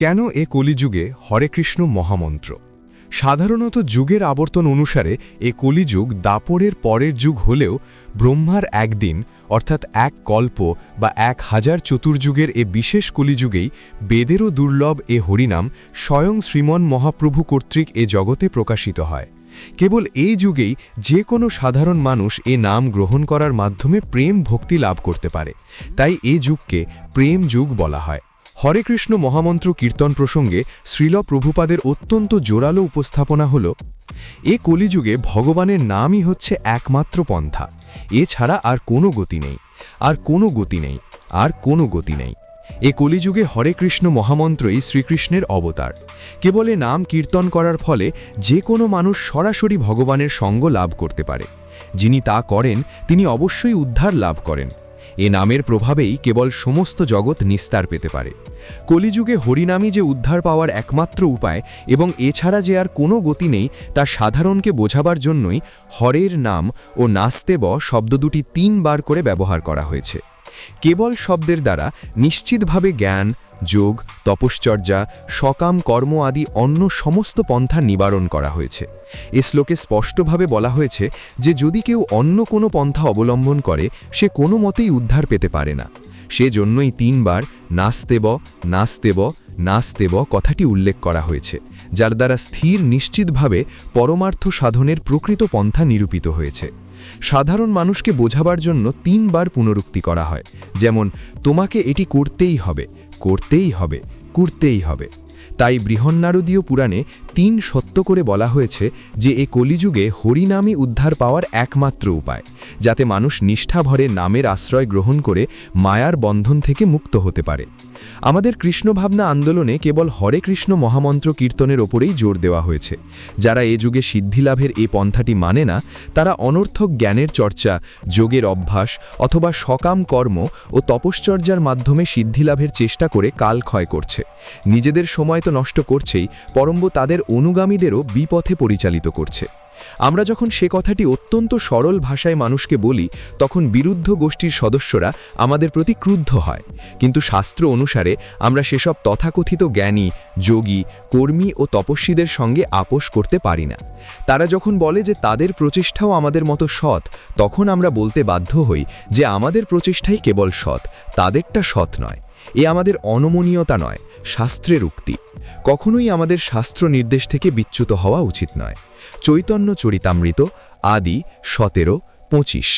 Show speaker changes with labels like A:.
A: কেন এ কলিযুগে হরে কৃষ্ণ মহামন্ত্র? সাধারণত যুগের আবর্তন অনুসারে এ কলিযুগ দাপরের পরের যুগ হলেও ব্রহ্মার একদিন অর্থাৎ এক কল্প বা 1000 চতুর্যুগের এ বিশেষ কলিযুগেই বেদেরও দুর্লভ এ হরিনাম স্বয়ং শ্রীমন মহাপ্রভু কর্তৃক এ জগতে প্রকাশিত হয়। কেবল এই যুগেই যে কোনো সাধারণ মানুষ এ নাম গ্রহণ করার মাধ্যমে প্রেম ভক্তি লাভ করতে পারে, তাই এ যুগকে প্রেম যুগ বলা হয়। হরে কৃষ্ণ মহামন্ত্র কীর্তন প্রসঙ্গে শ্রীল প্রভুপাদের অত্যন্ত জোরালো উপস্থাপনা হল, এ কলিযুগে ভগবানের নামই হচ্ছে একমাত্র পন্থা, এছাড়া আর কোনো গতি নেই, আর কোনো গতি নেই, আর কোনো গতি নেই। এ কলিযুগে হরে কৃষ্ণ মহামন্ত্রই শ্রীকৃষ্ণের অবতার। কেবল এ নাম কীর্তন করার ফলে যে কোনো মানুষ সরাসরি ভগবানের সঙ্গ লাভ করতে পারে। যিনি তা করেন তিনি অবশ্যই উদ্ধার লাভ করেন। এ নামের প্রভাবেই কেবল সমস্ত জগৎ নিস্তার পেতে পারে। কলিযুগে হরিনামই যে উদ্ধার পাওয়ার একমাত্র উপায় এবং এছাড়া যে আর কোনো গতি নেই তা সাধারণকে বোঝাবার জন্যই হরের নাম ও নাস্তেব শব্দ দুটি 3 বার করে ব্যবহার করা হয়েছে। কেবল শব্দের দ্বারা নিশ্চিতভাবে জ্ঞান, যোগ, তপশ্চর্যা, সকাম কর্ম আদি অন্য সমস্ত পন্থা নিবারণ করা হয়েছে। এ শ্লোকে স্পষ্টভাবে বলা হয়েছে যে যদি কেউ অন্য কোনো পন্থা অবলম্বন করে সে কোনো মতেই উদ্ধার পেতে পারে না। সেজন্যই 3 বার নাস্তেব নাস্তেব নাস্তেব কথাটি উল্লেখ করা হয়েছে, যার দ্বারা স্থির নিশ্চিতভাবে পরমার্থ সাধনের প্রকৃত পন্থা নিরূপিত হয়েছে। সাধারণ মানুষকে বোঝাবার জন্য 3 বার পুনরুক্তি করা হয়, যেমন তোমাকে এটি করতেই হবে, করতেই হবে, করতেই হবে। তাই বৃহন্নারদীয় পুরাণে 3 সত্য করে বলা হয়েছে যে এ কলিযুগে হরিনামই উদ্ধার পাওয়ার একমাত্র উপায়, যাতে মানুষ নিষ্ঠাভরে নামের আশ্রয় গ্রহণ করে মায়ার বন্ধন থেকে মুক্ত হতে পারে। আমাদের কৃষ্ণভাবনা আন্দোলনে কেবল হরে কৃষ্ণ মহামন্ত্র কীর্তনের ওপরেই জোর দেওয়া হয়েছে। যারা এ যুগে সিদ্ধিলাভের এই পন্থাটি মানে না, তারা অনর্থক জ্ঞানের চর্চা, যোগের অভ্যাস অথবা সকাম কর্ম ও তপশ্চর্যার মাধ্যমে সিদ্ধিলাভের চেষ্টা করে কাল ক্ষয় করছে। নিজেদের সময় তো নষ্ট করছেই, পরম্ব তাদের অনুগামীদেরও বিপথে পরিচালিত করছে। আমরা যখন সে কথাটি অত্যন্ত সরল ভাষায় মানুষকে বলি, তখন বিরুদ্ধ গোষ্ঠীর সদস্যরা আমাদের প্রতি ক্রুদ্ধ হয়। কিন্তু শাস্ত্র অনুসারে আমরা সেসব তথাকথিত জ্ঞানী, যোগী, কর্মী ও তপস্বীদের সঙ্গে আপোষ করতে পারি না। তারা যখন বলে যে তাদের প্রচেষ্টাও আমাদের মতো সৎ, তখন আমরা বলতে বাধ্য হই যে আমাদের প্রচেষ্টাই কেবল সৎ, তাদেরটা সৎ নয়। এ আমাদের অনমনীয়তা নয়, শাস্ত্রের উক্তি। কখনোই আমাদের শাস্ত্র নির্দেশ থেকে বিচ্যুত হওয়া উচিত নয়। চৈতন্য চরিতামৃত আদি 17:25।